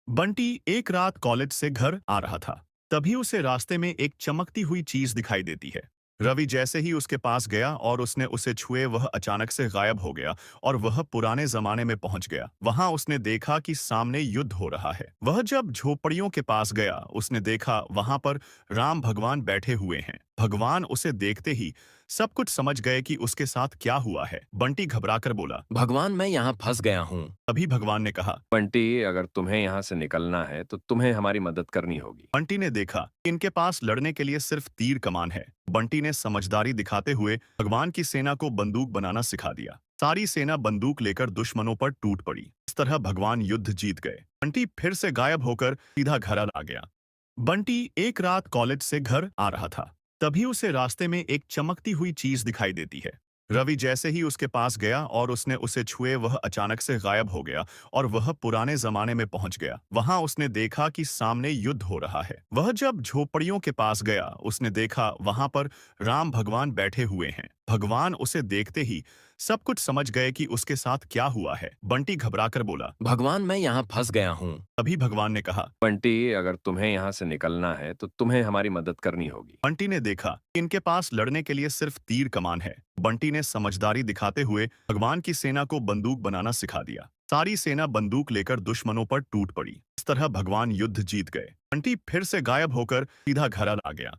बंटी एक रात कॉलेज से घर आ रहा था। तभी उसे रास्ते में एक चमकती हुई चीज दिखाई देती है। रवि जैसे ही उसके पास गया और उसने उसे छुए वह अचानक से गायब हो गया और वह पुराने जमाने में पहुंच गया। वहां उसने देखा कि सामने युद्ध हो रहा है। वह जब झोपड़ियों के पास गया उसने देखा वहां पर राम भगवान बैठे हुए हैं। भगवान उसे देखते ही सब कुछ समझ गए कि उसके साथ क्या हुआ है। बंटी घबराकर बोला। भगवान, मैं यहाँ फंस गया हूँ। तभी भगवान ने कहा। बंटी, अगर तुम्हें यहाँ से निकलना है तो तुम्हें हमारी मदद करनी होगी। बंटी ने देखा कि इनके पास लड़ने के लिए सिर्फ तीर कमान है। बंटी ने समझदारी दिखाते हुए भगवान की सेना को बंदूक बनाना सिखा दिया। सारी सेना बंदूक लेकर दुश्मनों पर टूट पड़ी। इस तरह भगवान युद्ध जीत गए। बंटी फिर से गायब होकर सीधा घर आ गया। बंटी एक रात कॉलेज से घर आ रहा था। तभी उसे रास्ते में एक चमकती हुई चीज दिखाई देती है। रवि जैसे ही उसके पास गया और उसने उसे छुए वह अचानक से गायब हो गया और वह पुराने जमाने में पहुंच गया। वहां उसने देखा कि सामने युद्ध हो रहा है। वह जब झोपड़ियों के पास गया उसने देखा वहां पर राम भगवान बैठे हुए हैं। भगवान उसे देखते ही सब कुछ समझ गए कि उसके साथ क्या हुआ है। बंटी घबराकर बोला। भगवान, मैं यहाँ फंस गया हूँ। तभी भगवान ने कहा। बंटी, अगर तुम्हें यहाँ से निकलना है तो तुम्हें हमारी मदद करनी होगी। बंटी ने देखा कि इनके पास लड़ने के लिए सिर्फ तीर कमान है। बंटी ने समझदारी दिखाते हुए भगवान की सेना को बंदूक बनाना सिखा दिया। सारी सेना बंदूक लेकर दुश्मनों पर टूट पड़ी। इस तरह भगवान युद्ध जीत गए। बंटी फिर से गायब होकर सीधा घर आ गया।